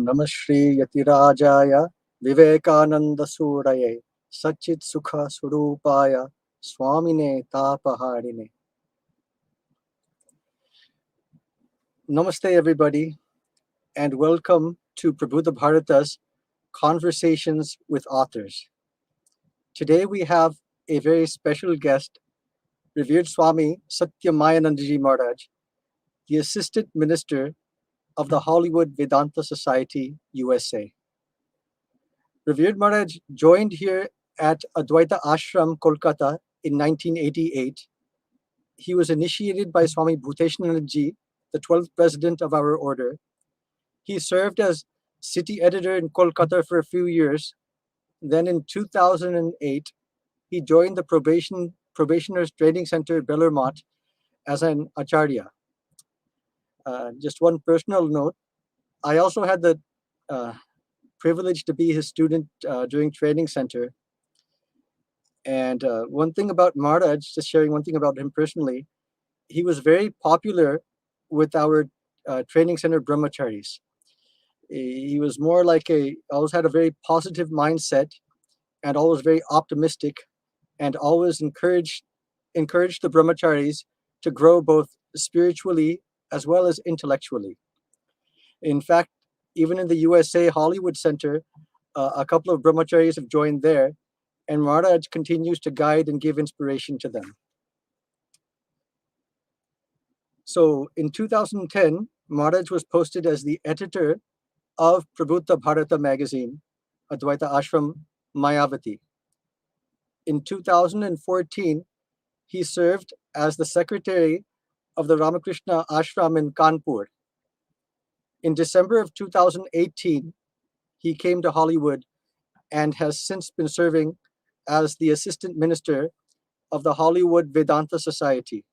Namah Shri Yatirajaya Vivekananda Suraye Satchit Sukha Surupaya Swamine Tapaharine. Namaste everybody, and welcome to Prabuddha Bharata's Conversations with Authors. Today we have a very special guest, revered Swami Satyamayananda Maharaj, the Assistant Minister of the Hollywood Vedanta Society, USA. Revered Maharaj joined here at Advaita Ashram, Kolkata in 1988. He was initiated by Swami Bhuteshanandaji, the 12th president of our order. He served as city editor in Kolkata for a few years. Then in 2008, he joined the Probationers Training Center, Bellermont, as an acharya. Just one personal note, I also had the privilege to be his student during training center. And one thing about Maharaj, just sharing one thing about him personally, he was very popular with our training center brahmacharis. He was more like always had a very positive mindset and always very optimistic, and always encouraged the brahmacharis to grow both spiritually as well as intellectually. In fact, even in the USA Hollywood Center, a couple of brahmacharis have joined there, and Maharaj continues to guide and give inspiration to them. So in 2010, Maharaj was posted as the editor of Prabuddha Bharata magazine, Advaita Ashram Mayavati. In 2014, he served as the secretary of the Ramakrishna Ashram in Kanpur. In December of 2018, he came to Hollywood and has since been serving as the assistant minister of the Hollywood Vedanta Society.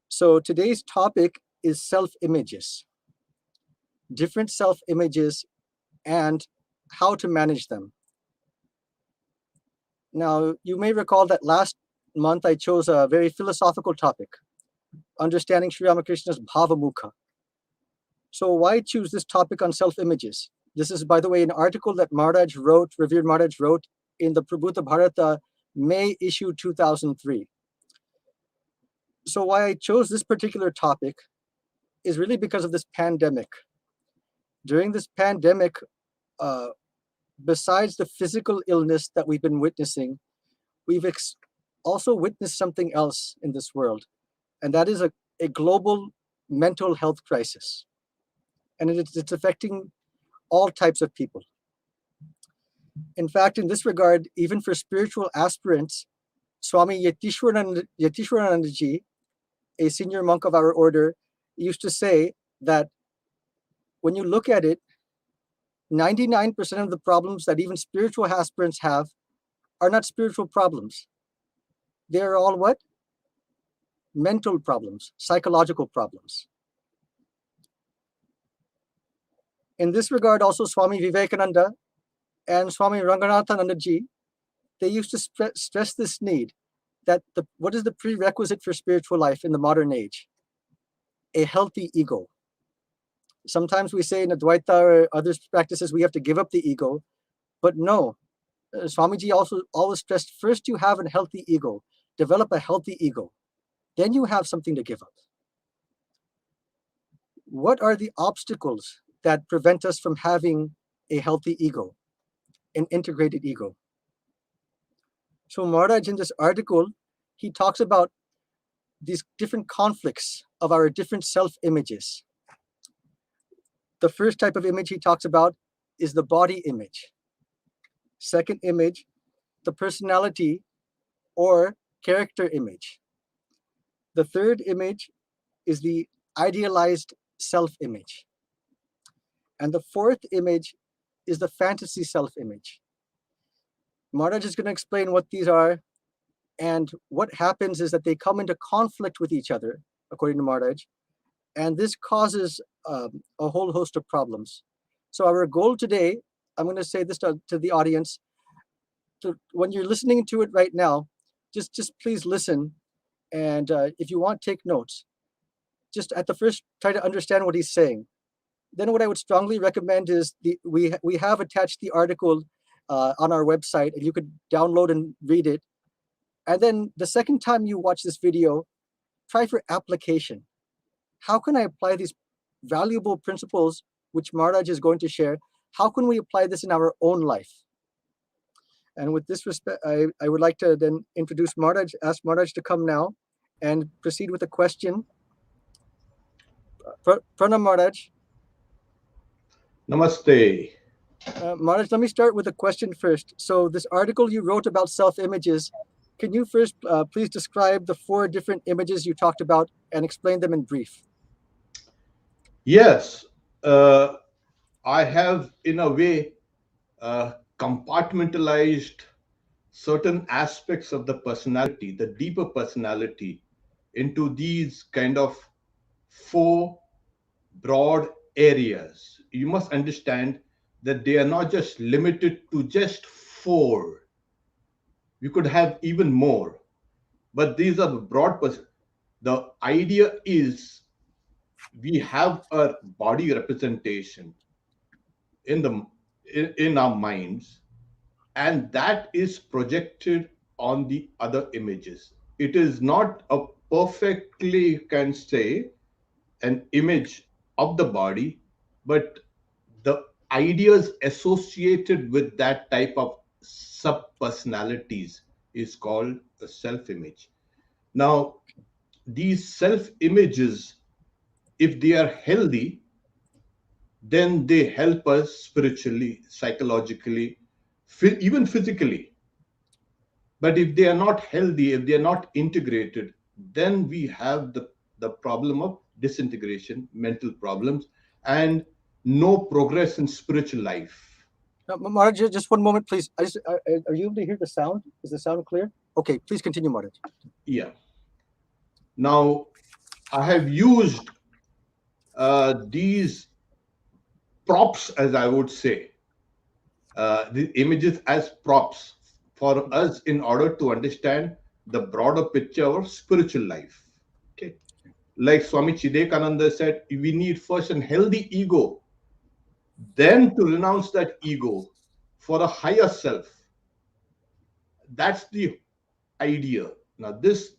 So today's topic is self-images, different self-images and how to manage them. Now, you may recall that last month I chose a very philosophical topic, understanding Sri Ramakrishna's Bhavamukha. So why choose this topic on self-images? This is, by the way, an article that Revered Maharaj wrote in the Prabuddha Bharata, May issue 2003. So why I chose this particular topic is really because of this pandemic. During this pandemic, besides the physical illness that we've been witnessing, we've also witnessed something else in this world, and that is a global mental health crisis. And it's affecting all types of people. In fact, in this regard, even for spiritual aspirants, Swami Yatishwaranandaji, a senior monk of our order, used to say that when you look at it, 99% of the problems that even spiritual aspirants have are not spiritual problems. They are all what? Mental problems, psychological problems. In this regard, also Swami Vivekananda and Swami Ranganathanandaji, they used to stress this need that what is the prerequisite for spiritual life in the modern age? A healthy ego. Sometimes we say in Advaita or other practices we have to give up the ego, but no. Swamiji also always stressed, first you have a healthy ego, develop a healthy ego, then you have something to give up. What are the obstacles that prevent us from having a healthy ego, an integrated ego? So Maharaj, in this article, he talks about these different conflicts of our different self-images. The first type of image he talks about is the body image. Second image, the personality or character image. The third image is the idealized self-image. And the fourth image is the fantasy self-image. Maharaj is going to explain what these are, and what happens is that they come into conflict with each other, according to Maharaj, and this causes a whole host of problems. So our goal today, I'm going to say this to the audience, when you're listening to it right now, just please listen, and if you want, take notes. Just at the first, try to understand what he's saying. then what I would strongly recommend is we have attached the article on our website, and you could download and read it. And then the second time you watch this video, try for application. How can I apply these valuable principles which Maharaj is going to share? How can we apply this in our own life? And with this respect, I would like to then introduce Maharaj, ask Maharaj to come now and proceed with a question. Pranam Maharaj. Namaste. Maharaj, let me start with a question first. So this article you wrote about self-images, can you first please describe the 4 different images you talked about and explain them in brief? Yes, I have in a way compartmentalized certain aspects of the personality, the deeper personality, into these kind of 4 broad areas. You must understand that they are not just limited to just 4. We could have even more, but these are the broad the idea is we have a body representation in in our minds, and that is projected on the other images. It is not a perfectly, you can say, an image of the body, but the ideas associated with that type of sub personalities is called a self image. Now, these self images, if they are healthy, then they help us spiritually, psychologically, even physically. But if they are not healthy, if they are not integrated, then we have the problem of disintegration, mental problems, and no progress in spiritual life. Maharaj, just one moment, please. Are you able to hear the sound? Is the sound clear? Okay, please continue, Maharaj. Yeah. Now, I have used these props, as I would say, the images as props for us in order to understand the broader picture of spiritual life. Okay. Like Swami Chidekananda said, we need first a healthy ego, then to renounce that ego for a higher self. That's the idea. Now, this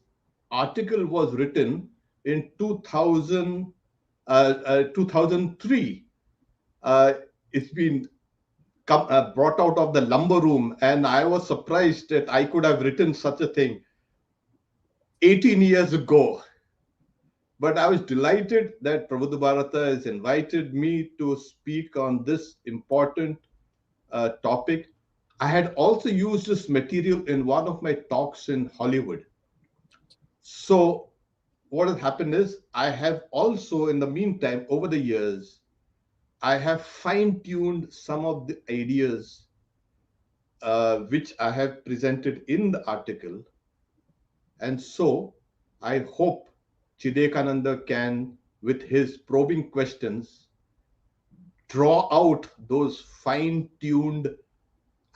article was written in 2003. It's been brought out of the lumber room, and I was surprised that I could have written such a thing 18 years ago. But I was delighted that Prabuddha Bharata has invited me to speak on this important topic. I had also used this material in one of my talks in Hollywood. So what has happened is I have also, in the meantime, over the years, I have fine-tuned some of the ideas which I have presented in the article. And so I hope Chidekananda can, with his probing questions, draw out those fine-tuned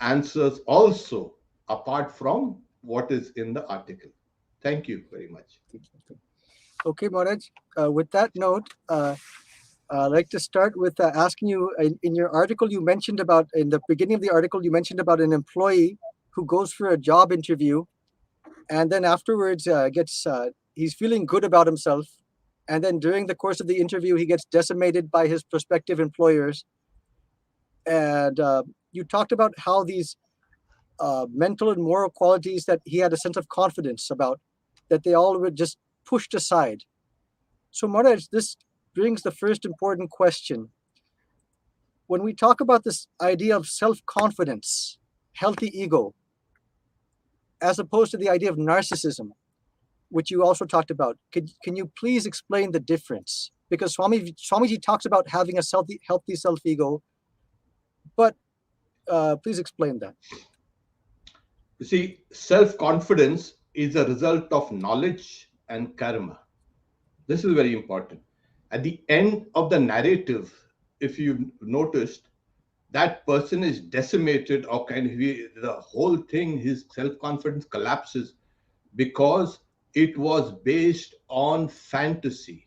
answers also, apart from what is in the article. Thank you very much. Okay, Maharaj. With that note, I'd like to start with asking you, in your article you mentioned about, in the beginning of the article, you mentioned about an employee who goes for a job interview, and then afterwards he's feeling good about himself, and then during the course of the interview he gets decimated by his prospective employers. And you talked about how these mental and moral qualities that he had a sense of confidence about, that they all were just pushed aside. So Maharaj, this brings the first important question. When we talk about this idea of self-confidence, healthy ego, as opposed to the idea of narcissism, which you also talked about, can you please explain the difference? Because Swamiji talks about having a healthy self-ego, but please explain that. You see, self-confidence is a result of knowledge and karma. This is very important. At the end of the narrative, if you've noticed, that person is decimated, or kind of the whole thing, his self-confidence collapses because it was based on fantasy.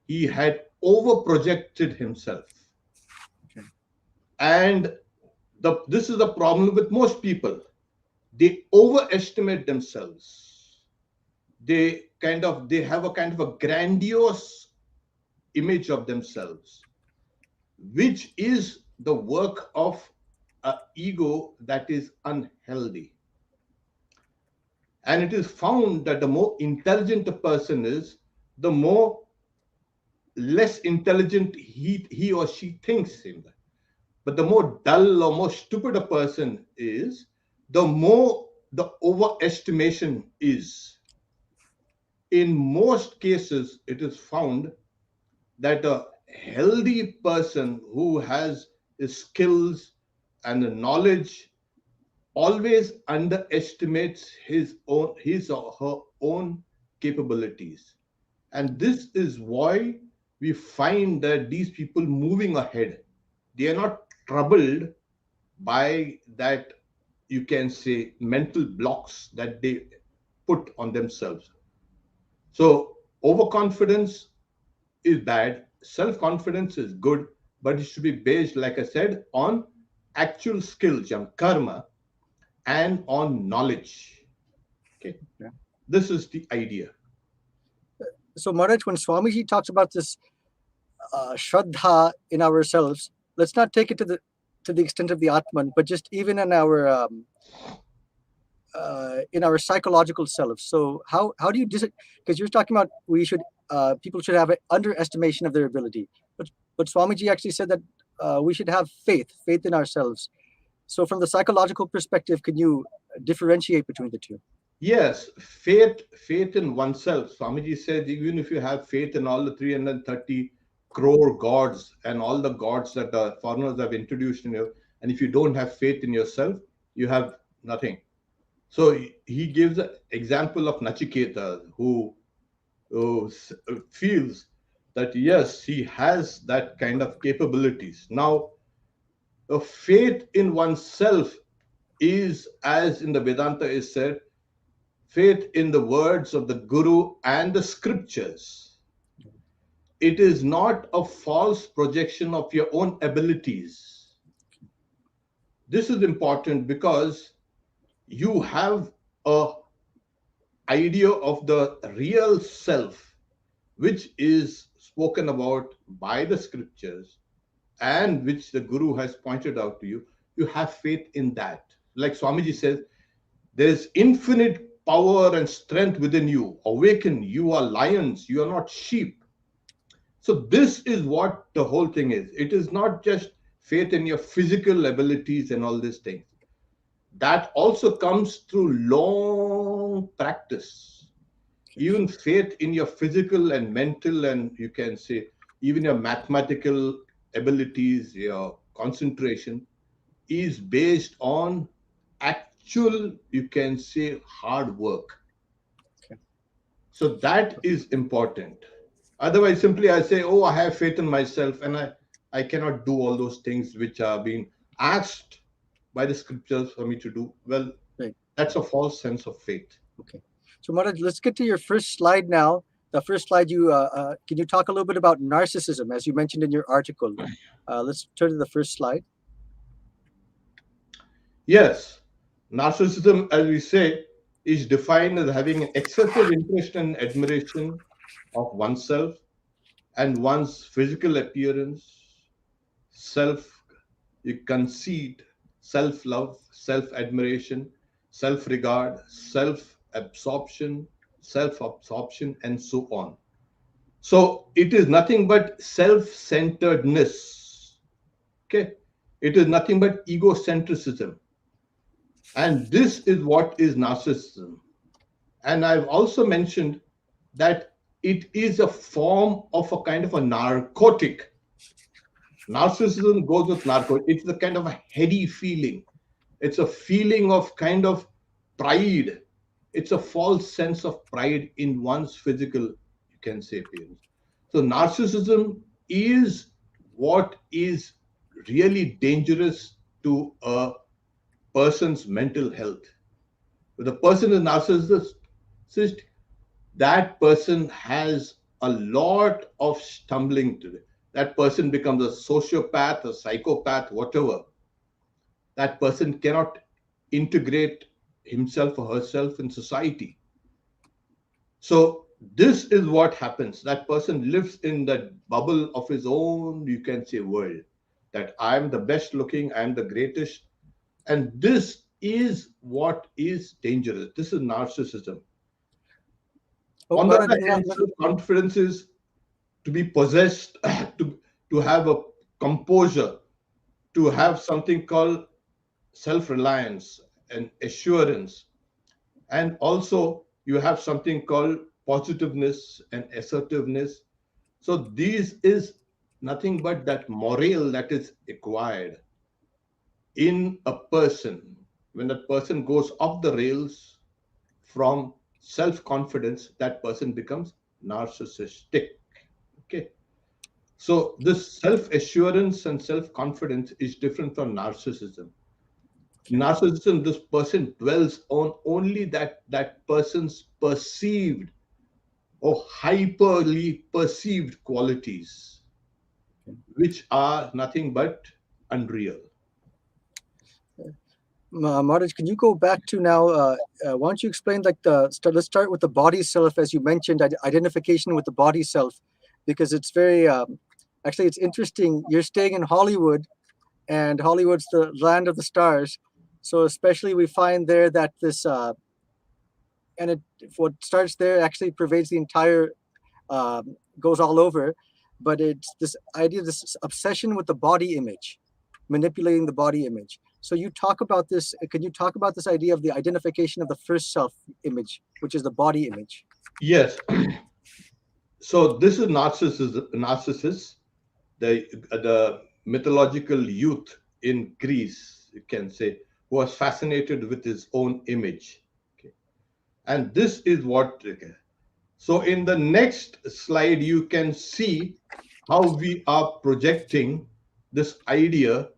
He had over projected himself. Okay. And this is the problem with most people. They overestimate themselves. They have a kind of a grandiose image of themselves, which is the work of an ego that is unhealthy. And it is found that the more intelligent a person is, the more less intelligent he or she thinks him. But the more dull or more stupid a person is, the more the overestimation is. In most cases, it is found that a healthy person who has skills and the knowledge always underestimates his or her own capabilities. And this is why we find that these people moving ahead, they are not troubled by that, you can say, mental blocks that they put on themselves. So overconfidence is bad, self-confidence is good, but it should be based, like I said, on actual skills, karma, and on knowledge. Okay, Yeah. this is the idea. So Maharaj, when Swamiji talks about this Shraddha in ourselves, let's not take it to the extent of the Atman, but just even in our psychological self. So how do you because you're talking about people should have an underestimation of their ability, but Swamiji actually said that we should have faith in ourselves. So from the psychological perspective, can you differentiate between the two? Yes, faith in oneself. Swamiji says even if you have faith in all the 330 crore gods and all the gods that the foreigners have introduced in you, and if you don't have faith in yourself, you have nothing. So he gives an example of Nachiketa, who feels that yes, he has that kind of capabilities. Now, a faith in oneself is, as in the Vedanta is said, faith in the words of the Guru and the scriptures. It is not a false projection of your own abilities. This is important because you have a idea of the real self, which is spoken about by the scriptures and which the Guru has pointed out to you. You have faith in that. Like Swamiji says, there is infinite power and strength within you. Awaken. You are lions. You are not sheep. So this is what the whole thing is. It is not just faith in your physical abilities and all these things. That also comes through long practice. Even faith in your physical and mental, and you can say even your mathematical abilities, your concentration, is based on actual, you can say, hard work. Okay. So that is important. Otherwise, simply I say, oh, I have faith in myself, and I cannot do all those things which are being asked by the scriptures for me to do. Well, Right. that's a false sense of faith. Okay. So Maharaj, let's get to your first slide now. The first slide, can you talk a little bit about narcissism, as you mentioned in your article? Let's turn to the first slide. Yes, narcissism, as we say, is defined as having an excessive interest and admiration of oneself and one's physical appearance, self conceit, self love, self admiration, self regard, self absorption, and so on. So it is nothing but self centeredness. Okay, it is nothing but egocentrism. And this is what is narcissism. And I've also mentioned that it is a form of a kind of a narcotic. Narcissism goes with narco. It's the kind of a heady feeling. It's a feeling of kind of pride. It's a false sense of pride in one's physical, you can say, appearance. So narcissism is what is really dangerous to a person's mental health. If the person is narcissist, that person has a lot of stumbling to it. That person becomes a sociopath, a psychopath, whatever. That person cannot integrate himself or herself in society. So this is what happens. That person lives in that bubble of his own, you can say, world. That I'm the best looking, I'm the greatest. And this is what is dangerous. This is narcissism. Oh, On the Maharaj, other hand, self-confidence is to be possessed, to have a composure, to have something called self-reliance and assurance. And also you have something called positiveness and assertiveness. So these is nothing but that morale that is acquired in a person. When that person goes off the rails from self-confidence, that person becomes narcissistic. Okay. So this self-assurance and self-confidence is different from narcissism. Narcissism, this person dwells on only that person's perceived or hyperly perceived qualities, which are nothing but unreal. Maharaj, can you go back to now? Why don't you explain let's start with the body self, as you mentioned, identification with the body self, because it's very actually it's interesting. You're staying in Hollywood, and Hollywood's the land of the stars. So especially we find there that this and it what starts there actually pervades the entire goes all over, but it's this idea, this obsession with the body image, manipulating the body image. So you talk about this. Can you talk about this idea of the identification of the first self image, which is the body image? Yes. So this is Narcissus, the mythological youth in Greece, you can say, who was fascinated with his own image. Okay. And this is what. Okay. So in the next slide, you can see how we are projecting this idea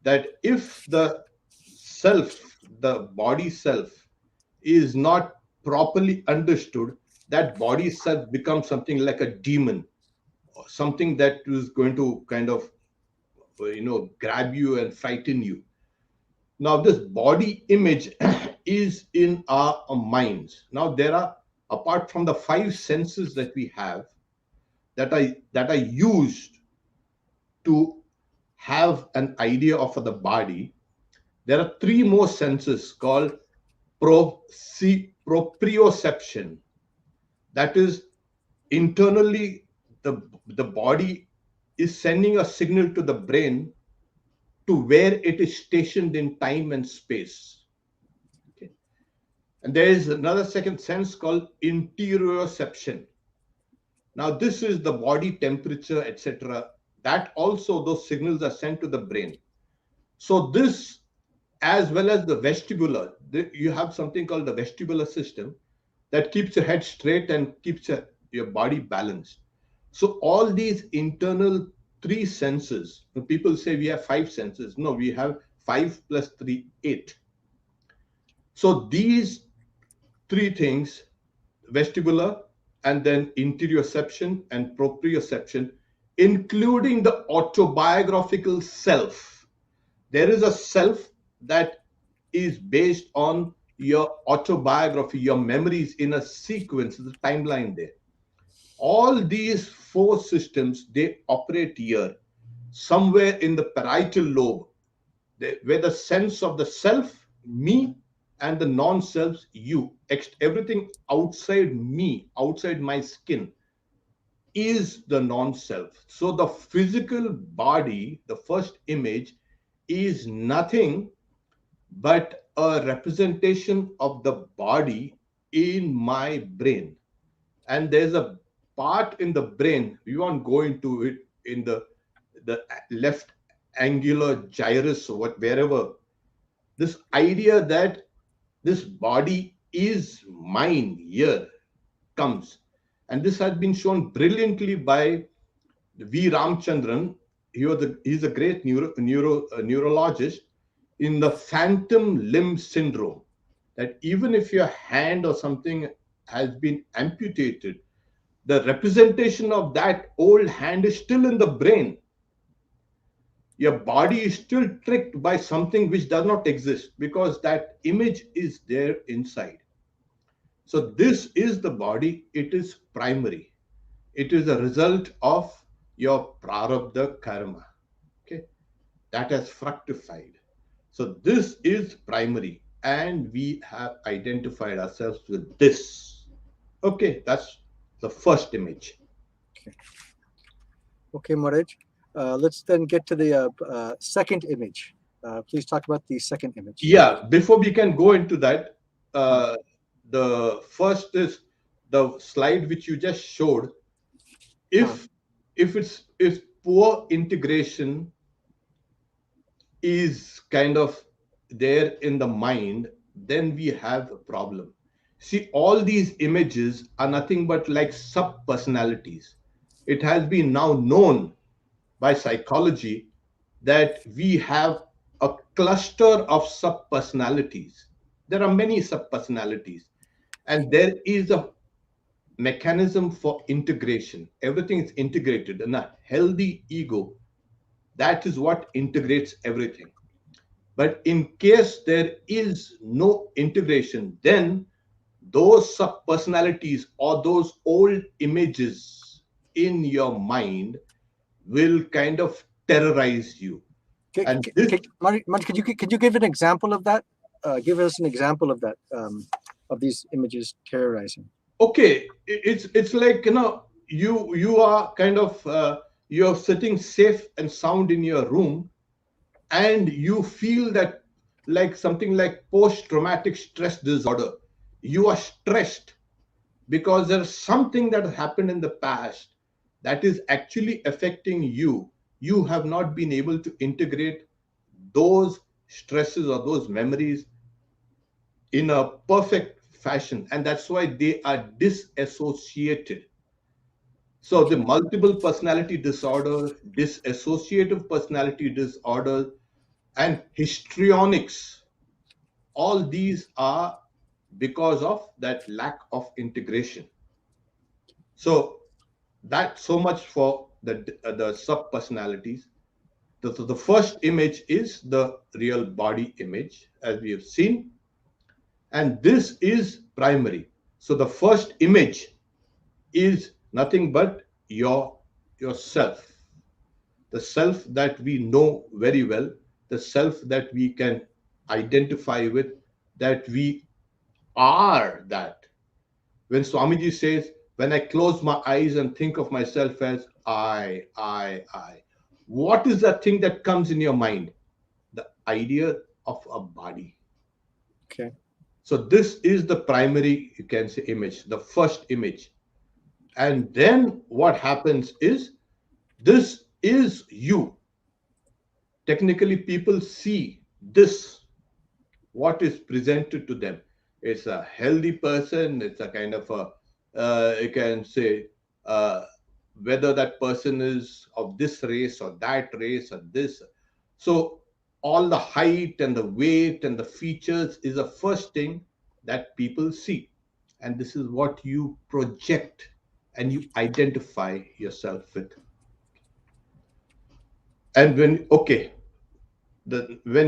that if the self, the body self, is not properly understood, that body self becomes something like a demon, or something that is going to kind of, grab you and frighten you. Now, this body image is in our minds. Now, there are, apart from the five senses that we have, that are used to have an idea of the body, there are three more senses called proprioception. That is, internally, the body is sending a signal to the brain to where it is stationed in time and space. Okay. And there is another second sense called interoception. Now, this is the body temperature, etc. That also, those signals are sent to the brain. So this, as well as the vestibular, you have something called the vestibular system that keeps your head straight and keeps your body balanced. So all these internal three senses, when people say we have five senses, no, we have 5 plus 3, 8. So these three things, vestibular, and then interoception and proprioception, including the autobiographical self. There is a self that is based on your autobiography, your memories in a sequence, the timeline there. All these four systems, they operate here, somewhere in the parietal lobe, where the sense of the self, me, and the non-self, you, everything outside me, outside my skin, is the non-self. So the physical body, the first image, is nothing but a representation of the body in my brain. And there's a part in the brain, we won't go into it, in the left angular gyrus or wherever, this idea that this body is mine here comes. And this has been shown brilliantly by V. Ramchandran. He's a great neurologist, in the phantom limb syndrome, that even if your hand or something has been amputated, the representation of that old hand is still in the brain. Your body is still tricked by something which does not exist because that image is there inside. So this is the body. It is primary. It is a result of your prarabdha karma. Okay, that has fructified. So this is primary, and we have identified ourselves with this. Okay, that's the first image. Okay, Maharaj. Let's then get to the second image. Please talk about the second image. Yeah, before we can go into that, the first is the slide which you just showed. If poor integration is kind of there in the mind, then we have a problem. See, all these images are nothing but like sub personalities. It has been now known by psychology that we have a cluster of sub personalities. There are many sub personalities, and there is a mechanism for integration. Everything is integrated, and a healthy ego, that is what integrates everything. But in case there is no integration, then those sub personalities or those old images in your mind will kind of terrorize you. And this, Marty, could you give an example of that? Give us an example of that, of these images terrorizing. okay, it's like, you are kind of you're sitting safe and sound in your room, and you feel that like something like post-traumatic stress disorder. You are stressed because there's something that happened in the past that is actually affecting you. You have not been able to integrate those stresses or those memories in a perfect fashion, and that's why they are disassociated. So the multiple personality disorder, dissociative personality disorder, and histrionics, all these are because of that lack of integration. So that's so much for the sub personalities. The first image is the real body image, as we have seen, and this is primary. So the first image is nothing but yourself, the self that we know very well, the self that we can identify with, that we are that. When Swamiji says, when I close my eyes and think of myself as I, what is that thing that comes in your mind? The idea of a body. Okay. So this is the primary, you can say, image, the first image. And then what happens is, this is you. Technically, people see this, what is presented to them. It's a healthy person. It's a kind of a, you can say, whether that person is of this race or that race or this. So all the height and the weight and the features is the first thing that people see. And this is what you project and you identify yourself with. And when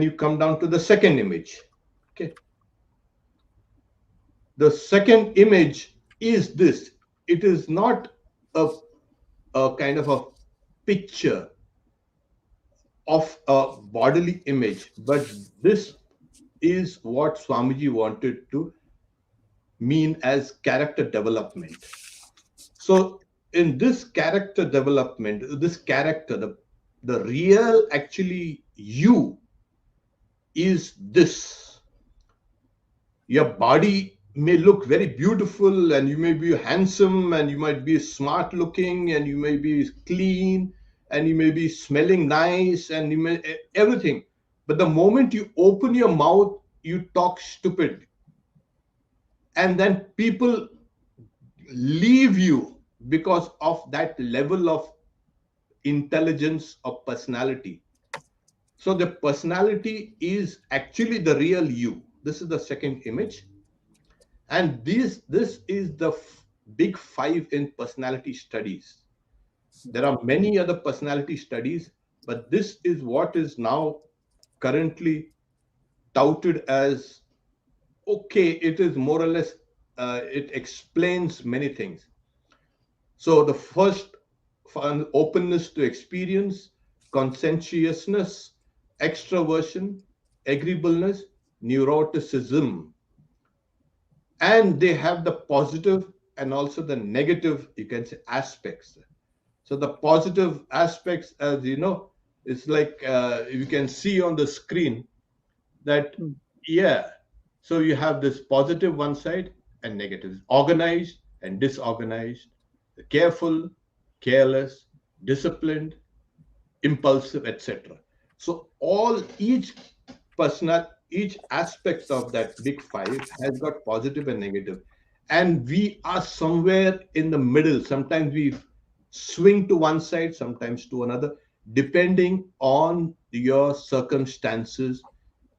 you come down to the second image, okay, the second image is this. It is not a kind of a picture of a bodily image, but this is what Swamiji wanted to mean as character development. So in this character development, this character, the real actually you is this. Your body may look very beautiful, and you may be handsome, and you might be smart looking, and you may be clean, and you may be smelling nice, and you may everything. But the moment you open your mouth, you talk stupid. And then people leave you because of that level of intelligence or personality. So the personality is actually the real you. This is the second image. And this is big five in personality studies. There are many other personality studies, but this is what is now currently touted as okay, it is more or less, it explains many things. So the first, openness to experience, conscientiousness, extroversion, agreeableness, neuroticism. And they have the positive and also the negative, you can say, aspects. So the positive aspects, as you know, it's like you can see on the screen that, Hmm. yeah, so you have this positive one side and negative, organized and disorganized, careful, careless, disciplined, impulsive, etc. So each aspect of that big five has got positive and negative, and we are somewhere in the middle. Sometimes we swing to one side, sometimes to another, depending on your circumstances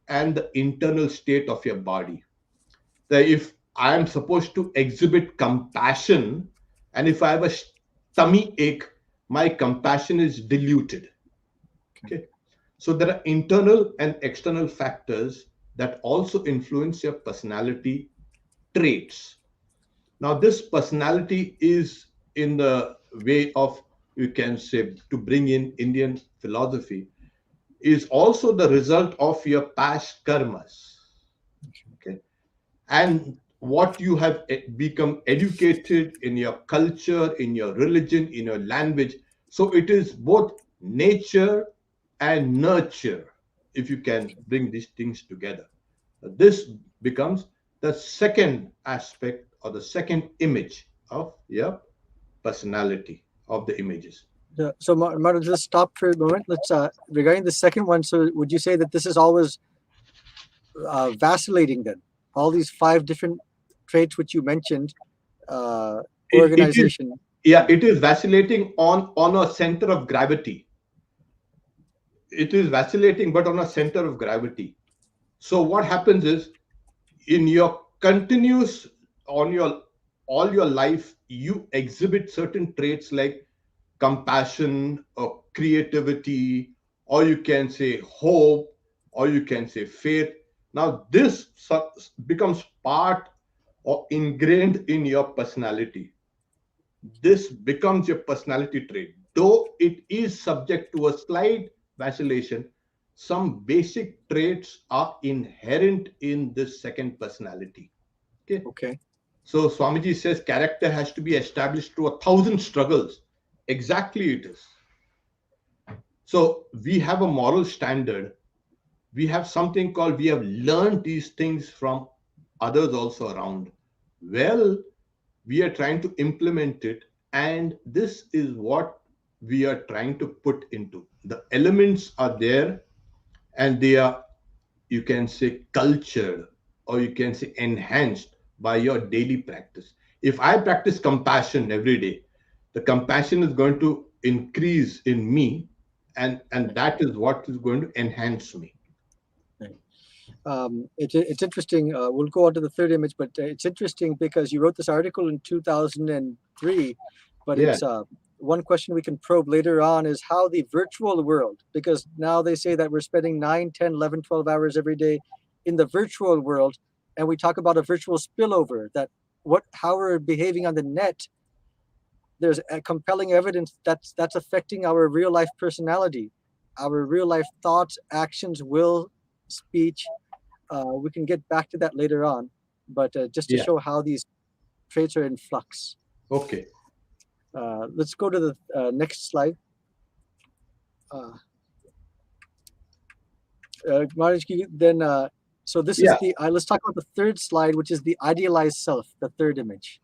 and the internal state of your body. That if I am supposed to exhibit compassion, and if I have a tummy ache, my compassion is diluted. Okay. So there are internal and external factors that also influence your personality traits. Now, this personality is in the way of, you can say, to bring in Indian philosophy, is also the result of your past karmas. Okay. And what you have become educated in your culture, in your religion, in your language. So it is both nature and nurture, if you can bring these things together. This becomes the second aspect or the second image of your personality, of the images. So, Martin, just stop for a moment. Let's regarding the second one. So, would you say that this is always vacillating? Then all these five different traits which you mentioned, It is, organization. yeah, it is vacillating on a center of gravity. It is vacillating, but on a center of gravity. So what happens is, in your continuous, on your all your life, you exhibit certain traits like compassion or creativity, or you can say hope, or you can say faith. Now this becomes part or ingrained in your personality. This becomes your personality trait. Though it is subject to a slight vacillation, some basic traits are inherent in this second personality. Okay. Okay. So Swamiji says character has to be established through 1,000 struggles. Exactly it is. So we have a moral standard. We have something called, we have learned these things from others also around. Well, we are trying to implement it, and this is what we are trying to put into. The elements are there, and they are, you can say, cultured, or you can say enhanced by your daily practice. If I practice compassion every day, the compassion is going to increase in me, and that is what is going to enhance me. Right. It's interesting. We'll go on to the third image, but it's interesting because you wrote this article in 2003, but Yeah, it's one question we can probe later on is how the virtual world, because now they say that we're spending 9, 10, 11, 12 hours every day in the virtual world, and we talk about a virtual spillover, that how we're behaving on the net, there's a compelling evidence that's affecting our real life personality, our real life thoughts, actions, will, speech. We can get back to that later on, but just to yeah. show how these traits are in flux. Okay. Let's go to the next slide. Uh, Maharaj, then, so this is Yeah. the, let's talk about the third slide, which is the idealized self, the third image.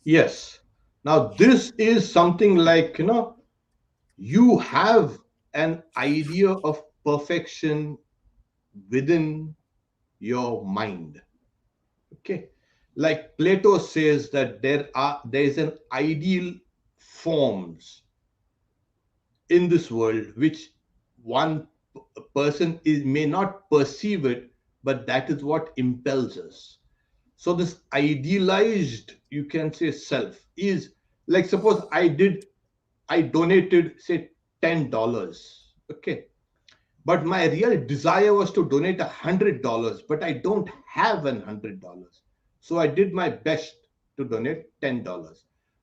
Yes. Now this is something like, you have an idea of perfection within your mind. Okay. Like Plato says that there is an ideal forms in this world which one person is may not perceive it, but that is what impels us. So this idealized, you can say, self is like, suppose I donated, say, $10. Okay. But my real desire was to donate $100, but I don't have $100. So I did my best to donate $10.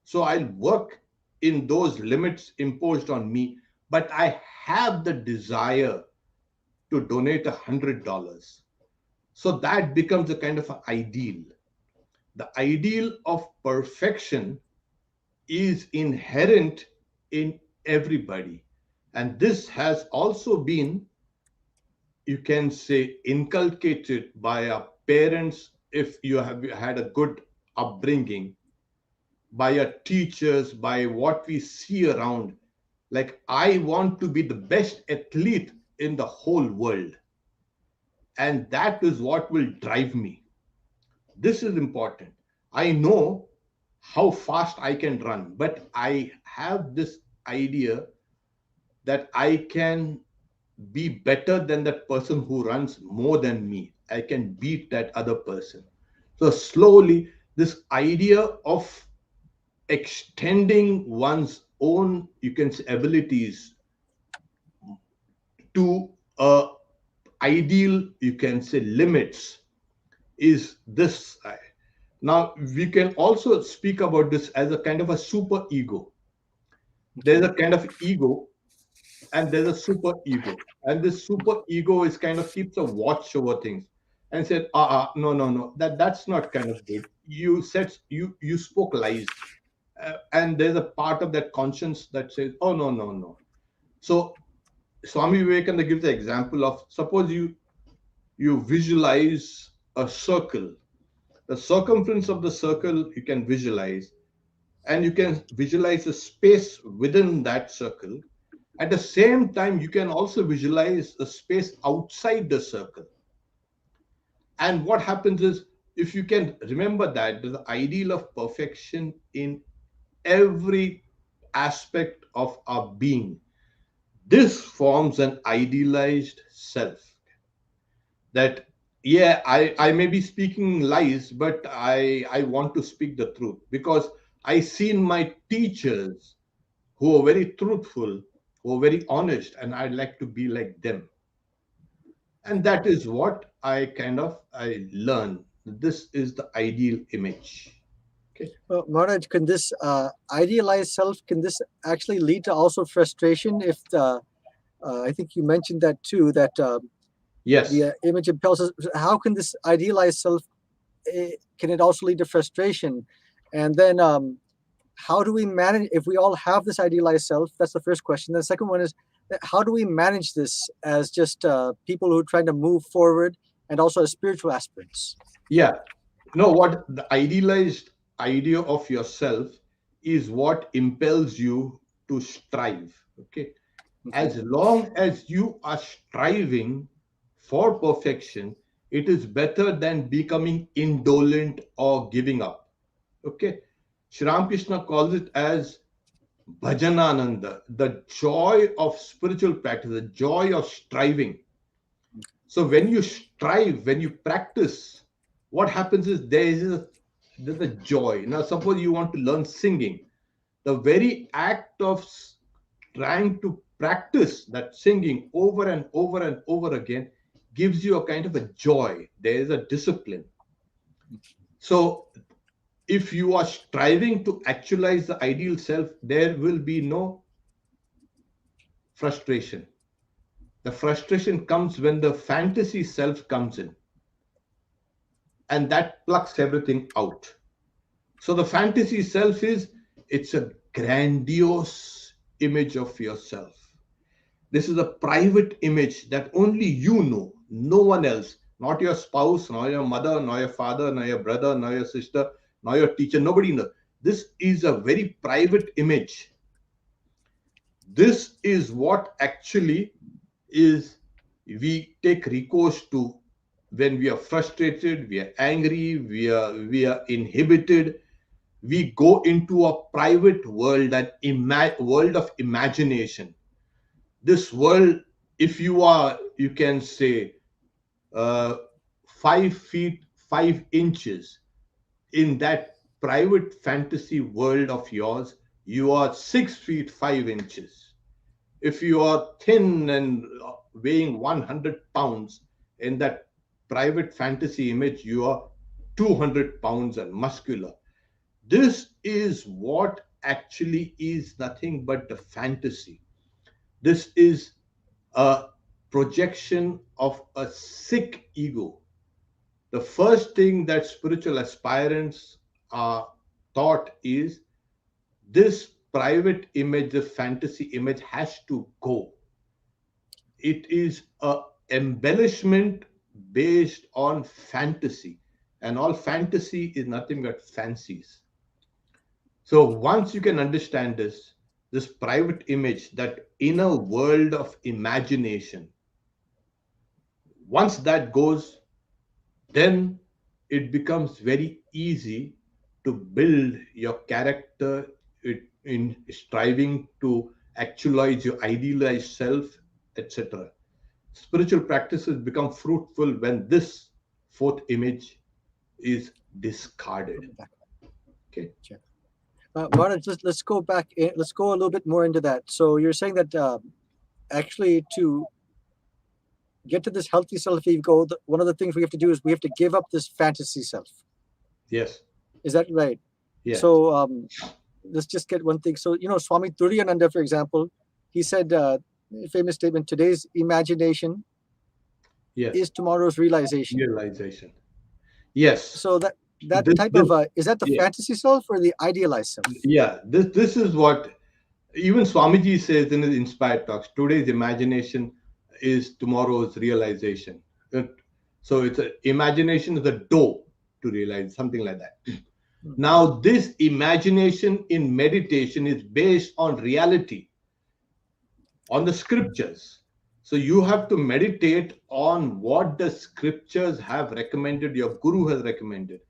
So I'll work in those limits imposed on me, but I have the desire to donate $100. So that becomes a kind of an ideal. The ideal of perfection is inherent in everybody. And this has also been, you can say, inculcated by our parents if you have had a good upbringing, by our teachers, by what we see around. Like, I want to be the best athlete in the whole world. And that is what will drive me. This is important. I know how fast I can run, but I have this idea that I can be better than that person who runs more than me. I can beat that other person. So, slowly, this idea of extending one's own, you can say, abilities to ideal, you can say, limits is this. Now, we can also speak about this as a kind of a super ego. There's a kind of ego and there's a super ego. And this super ego is kind of keeps a watch over things and said, no, no, no, that's not kind of good. You said you spoke lies. And there's a part of that conscience that says, oh, no, no, no. So Swami Vivekananda gives the example of, suppose you visualize a circle. The circumference of the circle you can visualize, and you can visualize the space within that circle. At the same time, you can also visualize the space outside the circle. And what happens is, if you can remember that, the ideal of perfection in every aspect of our being, this forms an idealized self. That, yeah, I may be speaking lies, but I want to speak the truth because I seen my teachers who are very truthful, who are very honest, and I'd like to be like them. And that is what I learned. This is the ideal image. Okay. Well, Maharaj, can this idealized self, can this actually lead to also frustration if I think you mentioned that too, that Yes. the image impels us. How can this idealized self, can it also lead to frustration? And then how do we manage, if we all have this idealized self? That's the first question. The second one is, how do we manage this as just people who are trying to move forward and also as spiritual aspirants? Yeah. No, what the idealized idea of yourself is what impels you to strive. Okay. As long as you are striving for perfection, it is better than becoming indolent or giving up. Okay. Sri Ramakrishna calls it as bhajanananda, the joy of spiritual practice, the joy of striving. So when you strive, when you practice, what happens is there's a joy. Now, suppose you want to learn singing. The very act of trying to practice that singing over and over and over again gives you a kind of a joy. There is a discipline. So if you are striving to actualize the ideal self, there will be no frustration. The frustration comes when the fantasy self comes in, and that plucks everything out. So the fantasy self it's a grandiose image of yourself. This is a private image that only you know, no one else, not your spouse, nor your mother, nor your father, nor your brother, nor your sister, nor your teacher, nobody knows. This is a very private image. This is what actually is we take recourse to when we are frustrated, we are angry, we are inhibited. We go into a private world, an world of imagination. This world, if you are, you can say, 5 feet 5 inches, in that private fantasy world of yours, you are 6 feet 5 inches. If you are thin and weighing 100 pounds, in that private fantasy image, you are 200 pounds and muscular. This is what actually is nothing but the fantasy. This is a projection of a sick ego. The first thing that spiritual aspirants are taught is this private image, the fantasy image has to go. It is a embellishment based on fantasy, and all fantasy is nothing but fancies. So once you can understand this private image, that inner world of imagination, once that goes, then it becomes very easy to build your character in striving to actualize your idealized self, etc. Spiritual practices become fruitful when this fourth image is discarded. Okay. Bharat, let's go back. Let's go a little bit more into that. So you're saying that actually to get to this healthy self ego, one of the things we have to do is we have to give up this fantasy self. Yes. Is that right? Yes. So let's just get one thing. So, Swami Turiyananda, for example, he said a famous statement, today's imagination is tomorrow's realization. Realization. Yes. So that type of, is that the fantasy self or the idealized self? Yeah, this is what even Swamiji says in his inspired talks. Today's imagination is tomorrow's realization. So it's imagination is a door to realize, something like that. Now, this imagination in meditation is based on reality, on the scriptures. So you have to meditate on what the scriptures have recommended, your guru has recommended.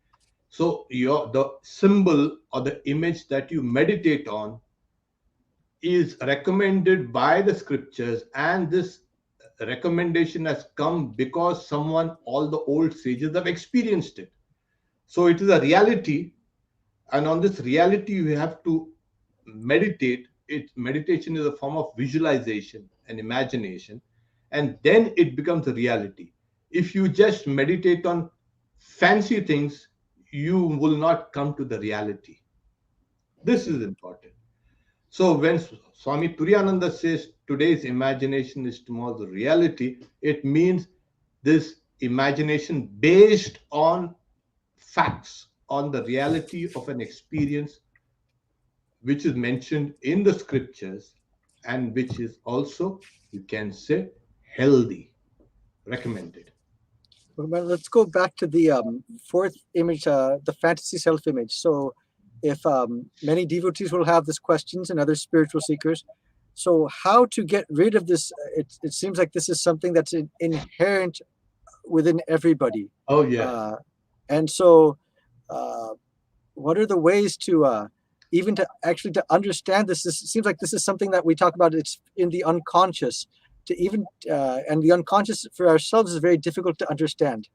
So the symbol or the image that you meditate on is recommended by the scriptures, and this recommendation has come because all the old sages have experienced it. So it is a reality, and on this reality you have to meditate. Meditation is a form of visualization and imagination, and then it becomes a reality. If you just meditate on fancy things, you will not come to the reality. This is important. So when Swami Turiyananda says today's imagination is tomorrow's reality, it means this imagination based on facts, on the reality of an experience which is mentioned in the scriptures, and which is also, you can say, healthy, recommended. Well, let's go back to the fourth image, the fantasy self-image. So if many devotees will have these questions and other spiritual seekers, so how to get rid of this? It seems like this is something that's inherent within everybody. Oh, yeah. And so what are the ways to even to actually to understand this? It seems like this is something that we talk about. It's in the unconscious. To even and the unconscious for ourselves is very difficult to understand.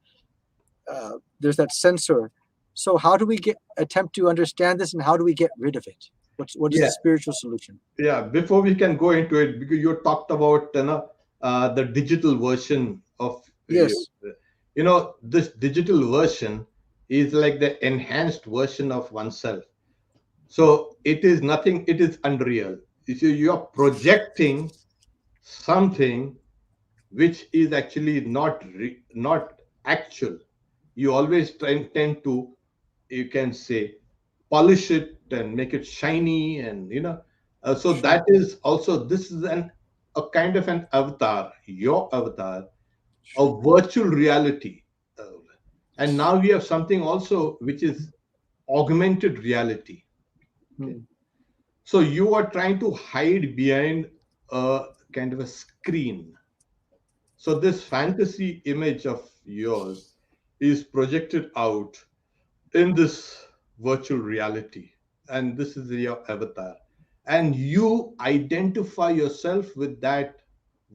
There's that censor. So how do we attempt to understand this, and how do we get rid of it? What is the spiritual solution? Yeah, before we can go into it, because you talked about the digital version of yes. This digital version is like the enhanced version of oneself. So it is nothing, it is unreal. You're projecting something which is actually not actual. You always tend to, you can say, polish it and make it shiny, and so that is also, this is a kind of an avatar, your avatar, a virtual reality. And now we have something also which is augmented reality. Okay. So you are trying to hide behind a kind of a screen. So this fantasy image of yours is projected out in this virtual reality, and this is your avatar, and you identify yourself with that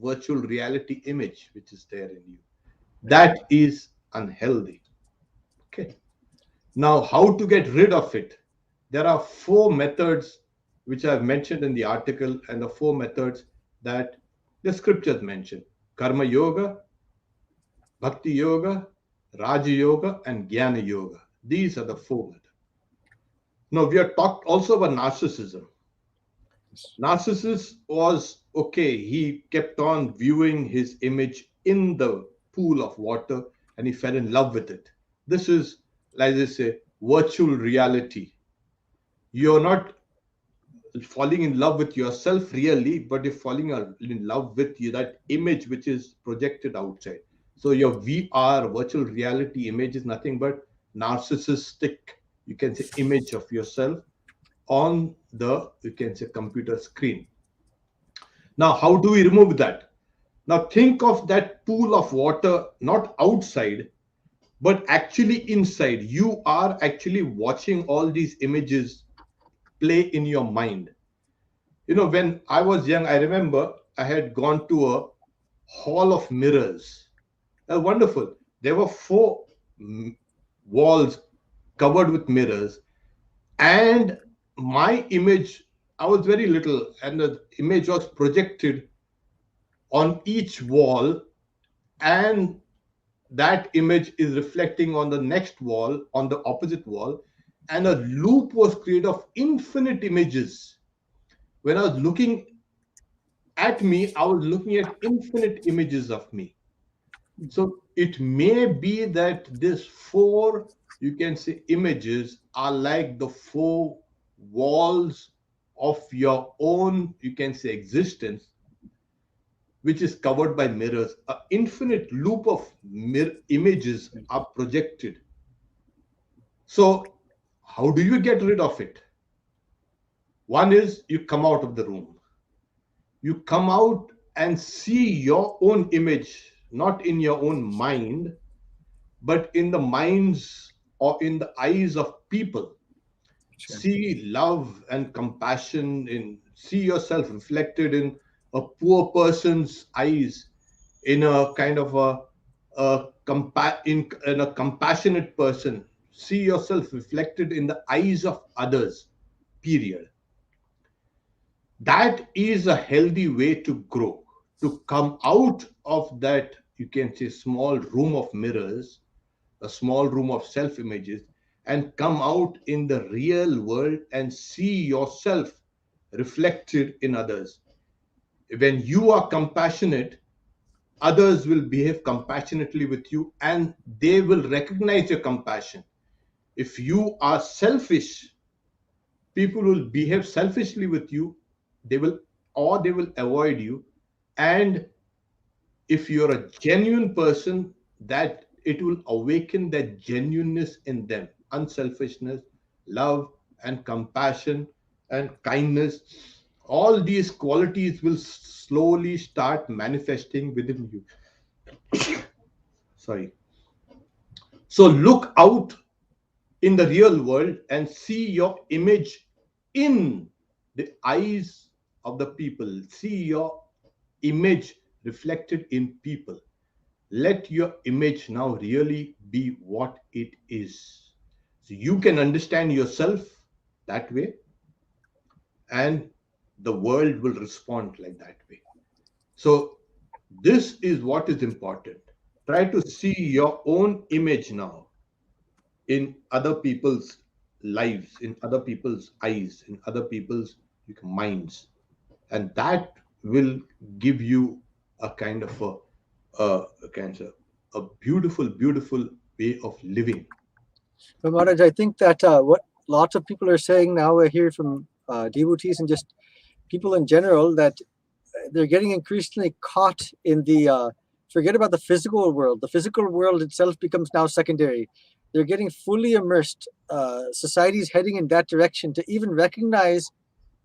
virtual reality image which is there in you. That is unhealthy. Okay. Now, how to get rid of it? There are 4 methods which I've mentioned in the article, and the 4 methods that the scriptures mention: Karma Yoga, Bhakti Yoga, Raja Yoga, and Jnana Yoga. These are the 4 methods. Now, we have talked also about narcissism. Narcissus was okay, he kept on viewing his image in the pool of water and he fell in love with it. This is, like they say, virtual reality. You're not falling in love with yourself really, but you're falling in love with you, that image which is projected outside. So your VR, virtual reality image, is nothing but narcissistic, you can say, image of yourself on the, you can say, computer screen. Now, how do we remove that? Now, think of that pool of water not outside, but actually inside. You are actually watching all these images play in your mind. You know, when I was young, I remember I had gone to a hall of mirrors. Wonderful. There were 4 walls covered with mirrors, and my image, I was very little, and the image was projected on each wall, and that image is reflecting on the next wall, on the opposite wall, and a loop was created of infinite images. When I was looking at me, I was looking at infinite images of me. So it may be that these 4, you can say, images are like the 4 walls of your own, you can say, existence, which is covered by mirrors. An infinite loop of images are projected. So how do you get rid of it? One is you come out of the room. You come out and see your own image, not in your own mind, but in the minds or in the eyes of people. Sure. See love and compassion see yourself reflected in a poor person's eyes, in a kind of in a compassionate person. See yourself reflected in the eyes of others, period. That is a healthy way to grow, to come out of that, you can say, small room of mirrors, a small room of self images, and come out in the real world and see yourself reflected in others. When you are compassionate, others will behave compassionately with you and they will recognize your compassion. If you are selfish, people will behave selfishly with you, they will, or they will avoid you. And if you're a genuine person, that it will awaken that genuineness in them, unselfishness, love, and compassion and kindness. All these qualities will slowly start manifesting within you. Sorry. So look out in the real world and see your image in the eyes of the people. See your image reflected in people. Let your image now really be what it is. So you can understand yourself that way, and the world will respond like that way. So this is what is important. Try to see your own image now in other people's lives, in other people's eyes, in other people's minds, and that will give you a kind of a beautiful, beautiful way of living. But Maharaj, I think that what lots of people are saying now, I hear from devotees and just people in general, that they're getting increasingly caught in the forget about the physical world. The physical world itself becomes now secondary. They're getting fully immersed. Society's heading in that direction to even recognize,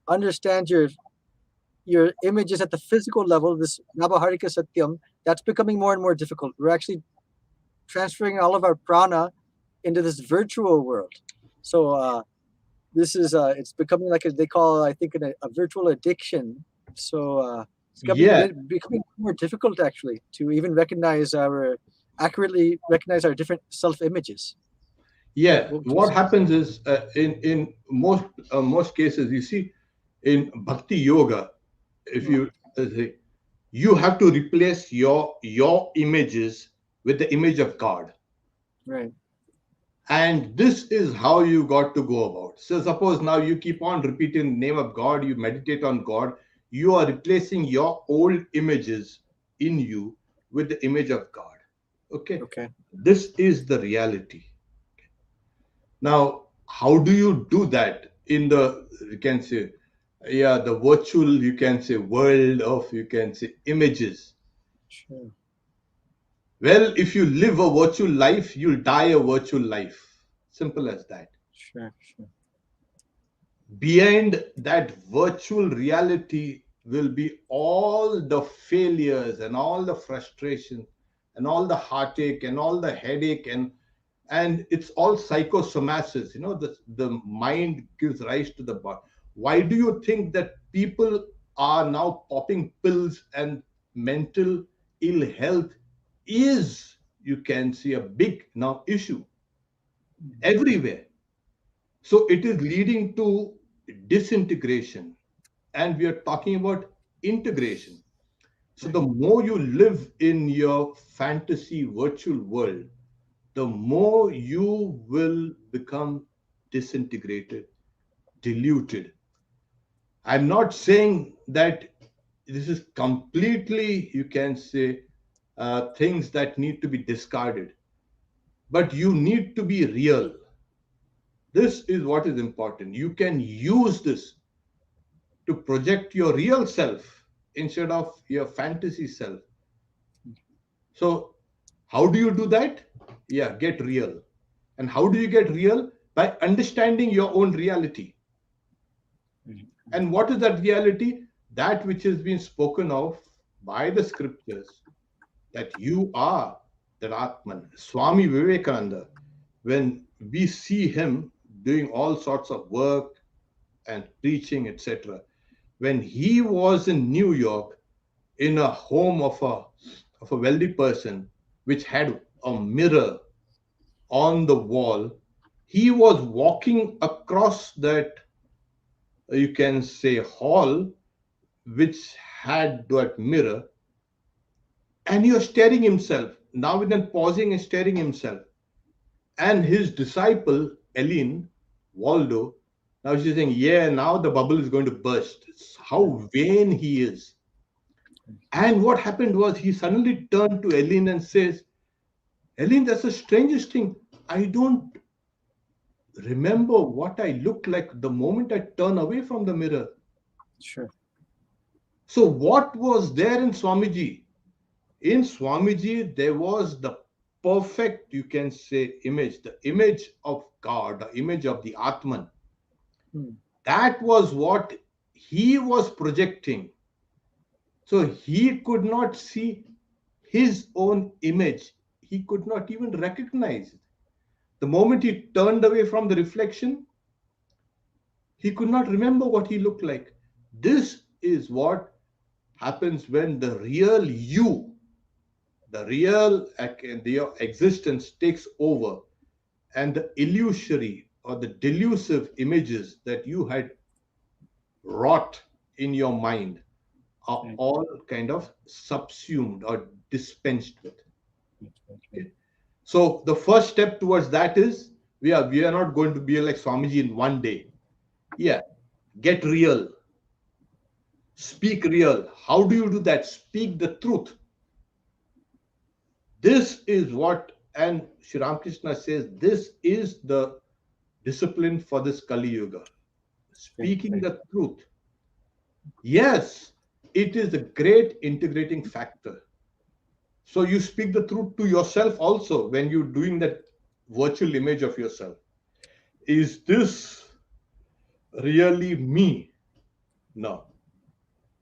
understand your images at the physical level. This Nabhaharika Satyam, that's becoming more and more difficult. We're actually transferring all of our prana into this virtual world. So this is it's becoming like they call, I think, a virtual addiction. So it's Yeah, becoming more difficult actually to even accurately recognize our different self images. Yeah, We'll what just happens is in most cases, you see, in bhakti yoga, if mm, you say, you have to replace your images with the image of God. right. And this is how you got to go about. So suppose now you keep on repeating the name of God, you meditate on God, you are replacing your old images in you with the image of God. Okay, Okay. this is the reality. Now, how do you do that in the, you can say, yeah, the virtual, you can say, world of, you can say, images? Sure. Well, if you live a virtual life, you'll die a virtual life. Simple as that. Sure. Sure. Behind that virtual reality will be all the failures and all the frustration and all the heartache and all the headache, and it's all psychosomasis. The mind gives rise to the body. Why do you think that people are now popping pills and mental ill health is, you can see, a big now issue everywhere? So it is leading to disintegration, and we are talking about integration. So Right. the more you live in your fantasy virtual world, the more you will become disintegrated, diluted. I'm not saying that this is completely, you can say, things that need to be discarded, but you need to be real. This is what is important. You can use this to project your real self instead of your fantasy self. So, how do you do that? Yeah, get real. And how do you get real? By understanding your own reality. Right. And what is that reality? That which has been spoken of by the scriptures, that you are that Atman. Swami Vivekananda, when we see him doing all sorts of work and preaching, etc., when he was in New York, in a home of a wealthy person, which had a mirror on the wall, he was walking across that, you can say, hall, which had that mirror, and he was staring himself, now and then pausing and staring himself. And his disciple, Ellen Waldo, now she's saying, yeah, now the bubble is going to burst. It's how vain he is. And what happened was he suddenly turned to Ellen and says, Ellen, that's the strangest thing. I don't remember what I looked like the moment I turn away from the mirror. Sure. So, what was there in Swamiji? In Swamiji, there was the perfect, you can say, image, the image of God, the image of the Atman. Hmm. That was what he was projecting. So, he could not see his own image, he could not even recognize it. The moment he turned away from the reflection, he could not remember what he looked like. This is what happens when the real you, the real the existence takes over, and the illusory or the delusive images that you had wrought in your mind are Right. all kind of subsumed or dispensed with. Right. Right. Right. Okay? So the first step towards that is we are not going to be like Swamiji in one day. Yeah, get real, speak real. How do you do that? Speak the truth. This is what, and Sri Ramakrishna says, this is the discipline for this Kali Yuga. Right. Speaking Right. the truth. Yes, it is a great integrating factor. So you speak the truth to yourself also when you're doing that virtual image of yourself. Is this really me? No.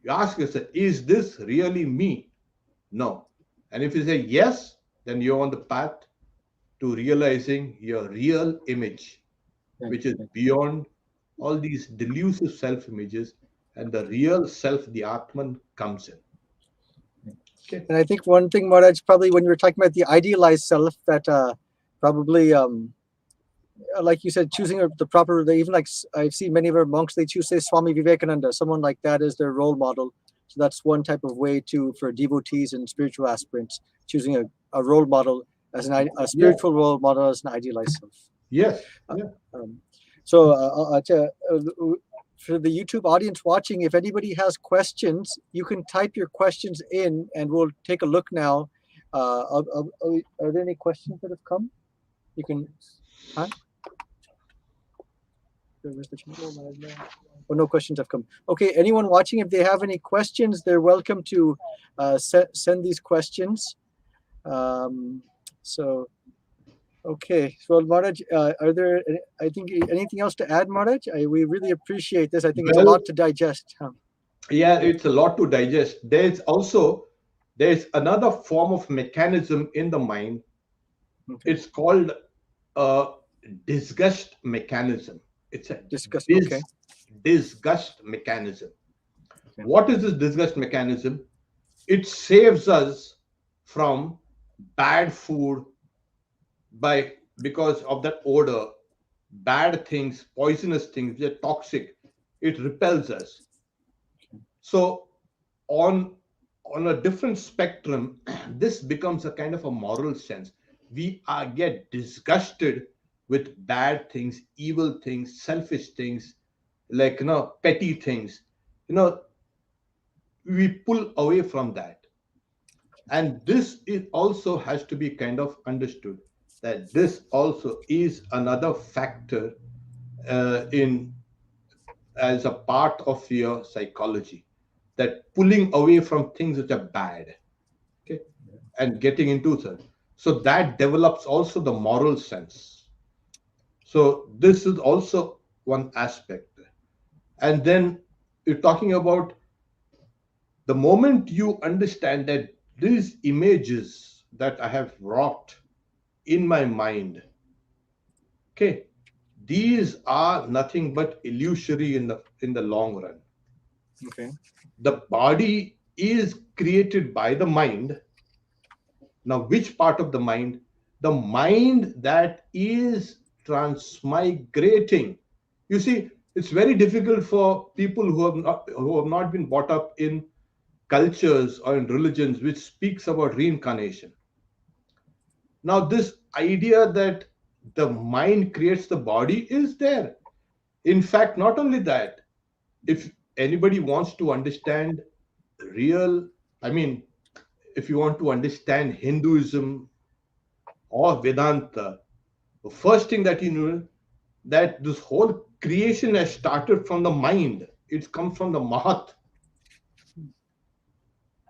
You ask yourself, is this really me? No. And if you say yes, then you're on the path to realizing your real image, Right. which is Right. beyond all these delusive self images, and the real self, the Atman, comes in. Right. Okay. And I think one thing, Maharaj, probably when you were talking about the idealized self, that probably like you said, choosing the proper, even like I've seen many of our monks, they choose, say, Swami Vivekananda, someone like that as their role model. So that's one type of way for devotees and spiritual aspirants, choosing a role model as a Yeah. spiritual role model as an idealized self. Yes. Uh, Yeah. so for the YouTube audience watching, if anybody has questions, you can type your questions in, and we'll take a look now. Are there any questions that have come? You can, huh? Oh, no questions have come. Okay, anyone watching, if they have any questions, they're welcome to send these questions. So, okay. So, Maharaj, are there, I think, anything else to add, Maharaj? We really appreciate this. I think it's a Well, lot to digest. Huh? yeah, it's a lot to digest. There's another form of mechanism in the mind. Okay. It's called a disgust mechanism. It's a Discuss. Okay. dis disgust mechanism. Okay. What is this disgust mechanism? It saves us from bad food because of that odor, bad things, poisonous things, they're toxic. It repels us. So on on a different spectrum, this becomes a kind of a moral sense. We are get disgusted with bad things, evil things, selfish things, like petty things. You know, we pull away from that. And this is also has to be kind of understood that this also is another factor in as a part of your psychology, that pulling away from things which are bad, okay, and getting into them. So that develops also the moral sense. So this is also one aspect. And then you're talking about the moment you understand that these images that I have wrought in my mind, okay, these are nothing but illusory in the long run. Okay. The body is created by the mind. Now, which part of the mind? The mind that is transmigrating. You see, it's very difficult for people who have not been brought up in cultures or in religions which speaks about reincarnation. Now, this idea that the mind creates the body is there. In fact, not only that, if anybody wants to understand real, I mean, if you want to understand Hinduism or Vedanta, the first thing that you know that this whole creation has started from the mind. It comes from the Mahat.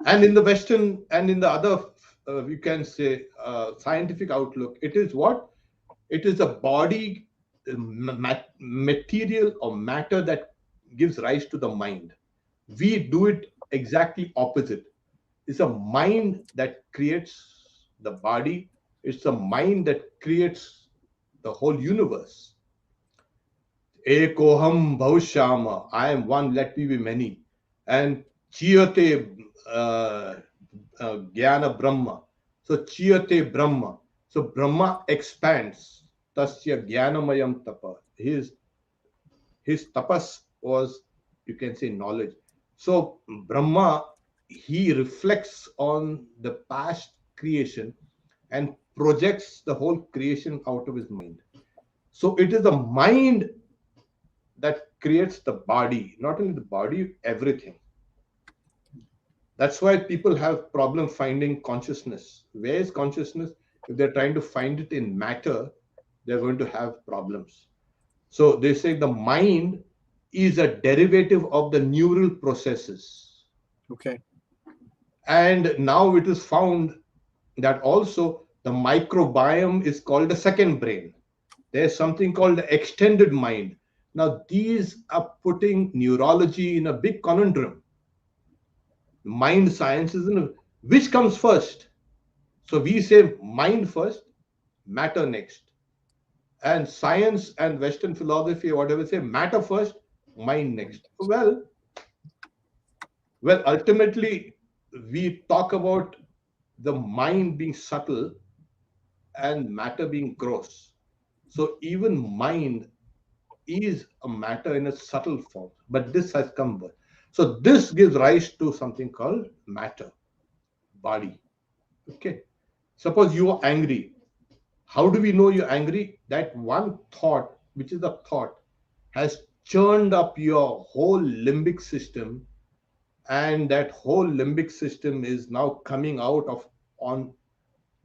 And in the Western and in the other, you can say, scientific outlook, it is what? It is a body, material or matter that gives rise to the mind. We do it exactly opposite. It's a mind that creates the body. It's a mind that creates the whole universe. Ekoham bhaushyama. I am one, let me be many. And chiyate jnana brahma. So chiyate brahma. So Brahma expands. Tasya jnanamayam tapa. His tapas was, you can say, knowledge. So Brahma, he reflects on the past creation and projects the whole creation out of his mind. So it is the mind that creates the body, not only the body, everything. That's why people have problem finding consciousness. Where is consciousness? If they're trying to find it in matter, they're going to have problems. So they say the mind is a derivative of the neural processes. Okay. And now it is found that also the microbiome is called a second brain. There's something called the extended mind. Now, these are putting neurology in a big conundrum. Mind science is which comes first? So we say mind first, matter next. And science and Western philosophy or whatever say matter first, mind next. Well, ultimately, we talk about the mind being subtle and matter being gross. So even mind is a matter in a subtle form, but this has come. So this gives rise to something called matter, body. Okay. Suppose you are angry. How do we know you're angry? That one thought, which is a thought, has churned up your whole limbic system, and that whole limbic system is now coming out of on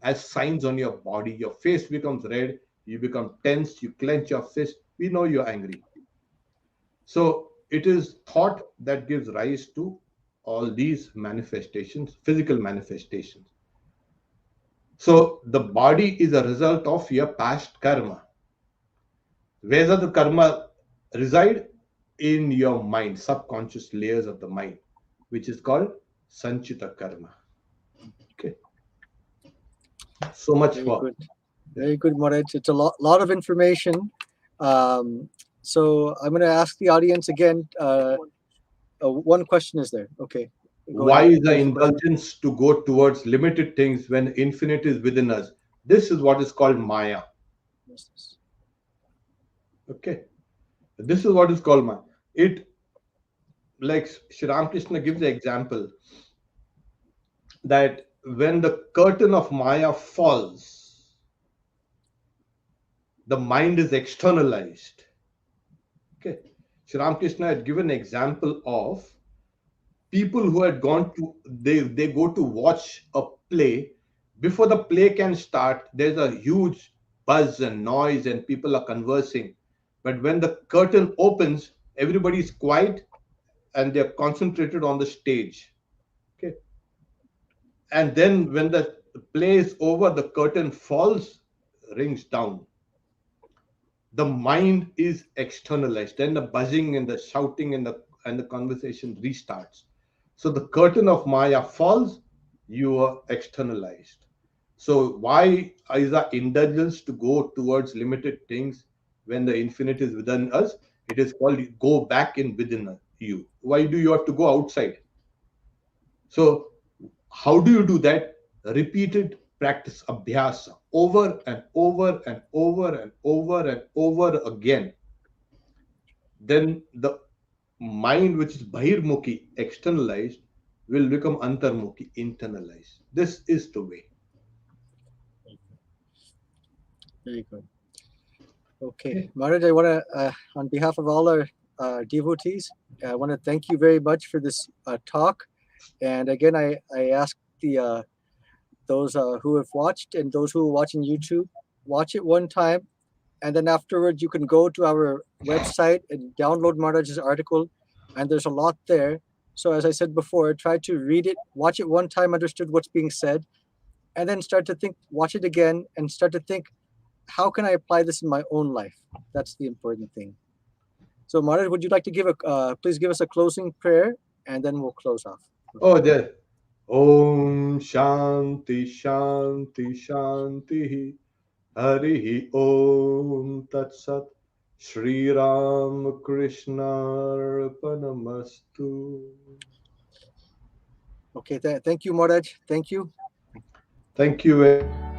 as signs on your body. Your face becomes red, you become tense, you clench your fist. We know you're angry. So it is thought that gives rise to all these manifestations, physical manifestations. So the body is a result of your past karma. Where does the karma reside? In your mind, subconscious layers of the mind, which is called sanchita karma. Okay. So much Very for. good. Very good, Maharaj. It's a lot of information. So I'm going to ask the audience again. One question is there. Okay. Go Why ahead. is the Who's the question? indulgence to go towards limited things when infinite is within us? This is what is called Maya. Okay. This is what is called Maya. It, like Sri Ramakrishna gives the example that when the curtain of Maya falls, the mind is externalized. Okay. Sri Ramakrishna had given an example of people who had gone to, they go to watch a play. Before the play can start, there's a huge buzz and noise and people are conversing. But when the curtain opens, everybody's quiet and they're concentrated on the stage. Okay. And then when the play is over, the curtain falls, rings down. The mind is externalized. Then the buzzing and the shouting and the conversation restarts. So the curtain of Maya falls, you are externalized. So why is our indulgence to go towards limited things when the infinite is within us? It is called go back in within you. Why do you have to go outside? So how do you do that? Repeated practice, abhyasa, over and over and over and over and over again. Then the mind, which is bahirmukhi, externalized, will become antarmukhi, internalized. This is the way. Very good. Okay. Okay. Maharaj, I want to, on behalf of all our devotees, I want to thank you very much for this talk. And again, I ask those who have watched and those who are watching YouTube, watch it one time. And then afterwards, you can go to our website and download Maharaj's article. And there's a lot there. So as I said before, try to read it, watch it one time, understood what's being said, and then start to think, watch it again, and start to think, how can I apply this in my own life? That's the important thing. So Maharaj, would you like to please give us a closing prayer, and then we'll close off. Oh, there. Om Shanti Shanti Shanti Harihi Om Tat Sat Sri Ramakrishna Arpanamastu. Okay, thank you, Maharaj. Thank you. Thank you very much.